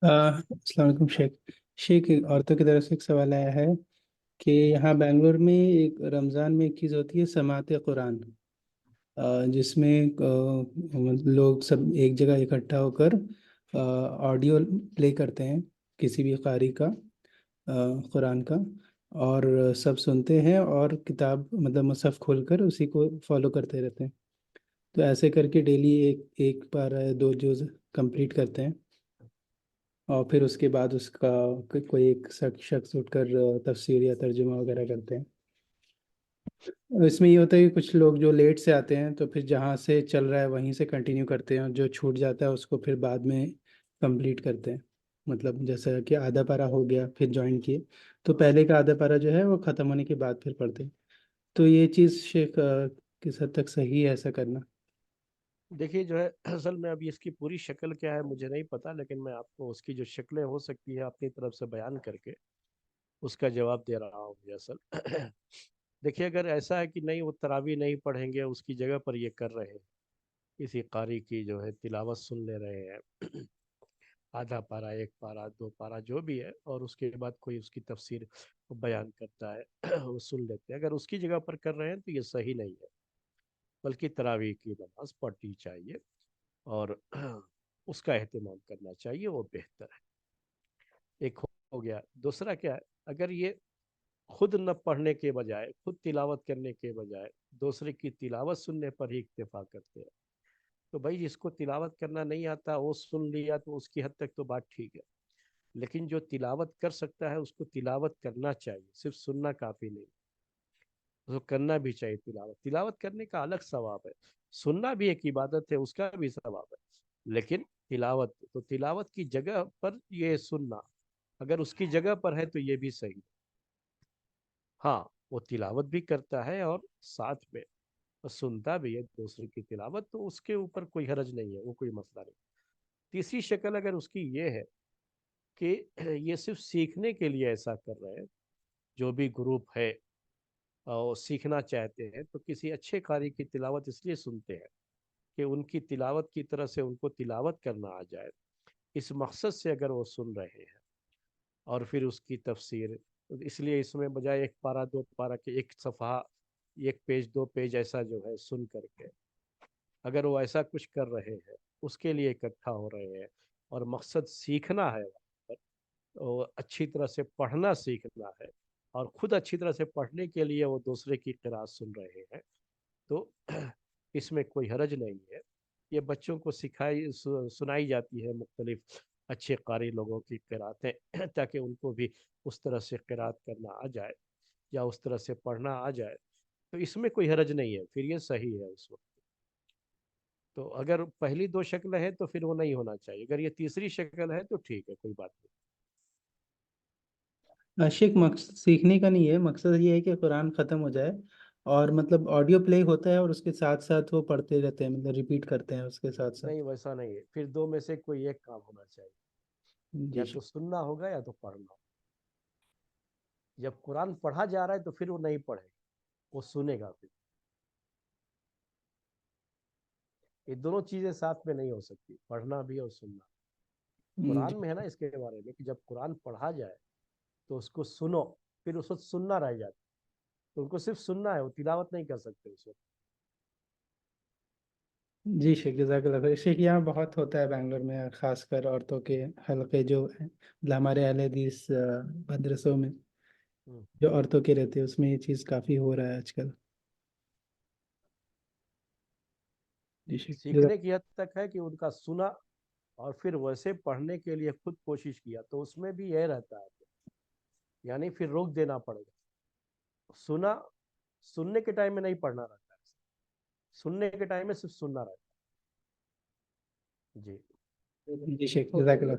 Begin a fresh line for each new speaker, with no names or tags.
अस्सलाम वालेकुम शेख। शेख, औरतों की तरफ से एक सवाल आया है कि यहाँ बेंगलोर में एक रमज़ान में एक चीज़ होती है, समात कुरान, जिसमें लोग सब एक जगह इकट्ठा होकर ऑडियो प्ले करते हैं किसी भी कारी का, कुरान का, और सब सुनते हैं और किताब मतलब मुसहफ खोलकर उसी को फॉलो करते रहते हैं। तो ऐसे करके डेली एक एक बार दो जुज कंप्लीट करते हैं, और फिर उसके बाद उसका कोई एक शख्स उठकर तफसीर या तर्जुमा वगैरह करते हैं। इसमें ये होता है कि कुछ लोग जो लेट से आते हैं तो फिर जहाँ से चल रहा है वहीं से कंटिन्यू करते हैं, और जो छूट जाता है उसको फिर बाद में कंप्लीट करते हैं। मतलब जैसा कि आधा पारा हो गया फिर ज्वाइन किए, तो पहले का आधा पारा जो है वो ख़त्म होने के बाद फिर पढ़ते हैं। तो ये चीज़ शेख किस हद तक सही है ऐसा करना?
देखिए जो है असल में अभी इसकी पूरी शक्ल क्या है मुझे नहीं पता, लेकिन मैं आपको उसकी जो शक्लें हो सकती है अपनी तरफ से बयान करके उसका जवाब दे रहा हूँ ये असल। देखिए, अगर ऐसा है कि नहीं वो तरावी नहीं पढ़ेंगे, उसकी जगह पर ये कर रहे हैं, किसी कारी की जो है तिलावत सुन ले रहे हैं, आधा पारा, एक पारा, दो पारा, जो भी है, और उसके बाद कोई उसकी तफसीर बयान करता है वो सुन लेते हैं, अगर उसकी जगह पर कर रहे हैं तो ये सही नहीं है, बल्कि तरावी की नमाज पढ़नी चाहिए और उसका एहतमाम करना चाहिए, वो बेहतर है। एक हो गया। दूसरा क्या है, अगर ये खुद न पढ़ने के बजाय, खुद तिलावत करने के बजाय दूसरे की तिलावत सुनने पर ही इक्तफा करते हैं, तो भाई जिसको तिलावत करना नहीं आता वो सुन लिया तो उसकी हद तक तो बात ठीक है, लेकिन जो तिलावत कर सकता है उसको तिलावत करना चाहिए, सिर्फ सुनना काफी नहीं, उसको करना भी चाहिए। तिलावत तिलावत करने का अलग सवाब है, सुनना भी एक इबादत है, उसका भी सवाब है, लेकिन तिलावत तो तिलावत की जगह पर ये सुनना, अगर उसकी जगह पर है तो ये भी सही। हाँ, वो तिलावत भी करता है और साथ में वो सुनता भी है दूसरे की तिलावत, तो उसके ऊपर कोई हरज नहीं है, वो कोई मसला नहीं। तीसरी शक्ल अगर उसकी ये है कि ये सिर्फ सीखने के लिए ऐसा कर रहे हैं, जो भी ग्रुप है और सीखना चाहते हैं, तो किसी अच्छे कारी की तिलावत इसलिए सुनते हैं कि उनकी तिलावत की तरह से उनको तिलावत करना आ जाए, इस मकसद से अगर वो सुन रहे हैं, और फिर उसकी तफसीर, इसलिए इसमें बजाय एक पारा दो पारा के एक सफ़ा, एक पेज दो पेज ऐसा जो है सुन करके, अगर वो ऐसा कुछ कर रहे हैं, उसके लिए इकट्ठा हो रहे हैं और मकसद सीखना है वहाँ पर, तो अच्छी तरह से पढ़ना सीखना है, और खुद अच्छी तरह से पढ़ने के लिए वो दूसरे की किरात सुन रहे हैं, तो इसमें कोई हरज नहीं है। ये बच्चों को सुनाई जाती है मुख्तलिफ अच्छे कारी लोगों की किरातें ताकि उनको भी उस तरह से किरात करना आ जाए या उस तरह से पढ़ना आ जाए, तो इसमें कोई हरज नहीं है, फिर ये सही है उस वक्त। तो अगर पहली दो शक्ल है तो फिर वो नहीं होना चाहिए, अगर ये तीसरी शक्ल है तो ठीक है, कोई बात नहीं।
शेख, मकसद सीखने का नहीं है, मकसद ये है कि कुरान ख़त्म हो जाए, और मतलब ऑडियो प्ले होता है और उसके साथ साथ वो पढ़ते रहते हैं, मतलब रिपीट करते हैं उसके साथ
नहीं,
साथ।
वैसा नहीं है, फिर दो में से कोई एक काम होना चाहिए,
जी
या
शेख।
तो सुनना होगा या तो पढ़ना होगा। जब कुरान पढ़ा जा रहा है तो फिर वो नहीं पढ़ेगा, वो सुनेगा फिर। ये दोनों चीजें साथ में नहीं हो सकती, पढ़ना भी और सुनना। कुरान
जी।
में है ना इसके बारे में कि जब कुरान पढ़ा जाए तो उसको सुनो, फिर उसको सुनना रह जाता है, तो उनको सिर्फ सुनना है, वो तिलावत नहीं कर सकते उस वक्त।
जी शेख, जज़ाकल्लाह खैर। शेख, यहाँ बहुत होता है बेंगलोर में, खासकर औरतों के हलके जो हैं, मतलब हमारे अहले हदीस मदरसों में
हम्म।
जो औरतों के रहते हैं उसमें ये चीज़ काफ़ी हो रहा है आजकल। जी शेख,
सीखने की हद तक है कि उनका सुना और फिर वैसे पढ़ने के लिए खुद कोशिश किया, तो उसमें भी यह रहता है, यानी फिर रोक देना पड़ेगा। सुना, सुनने के टाइम में नहीं पढ़ना रहता है, सुनने के टाइम में सिर्फ सुनना रहता है। जी।
जी शेख, जज़ाकल्लाह।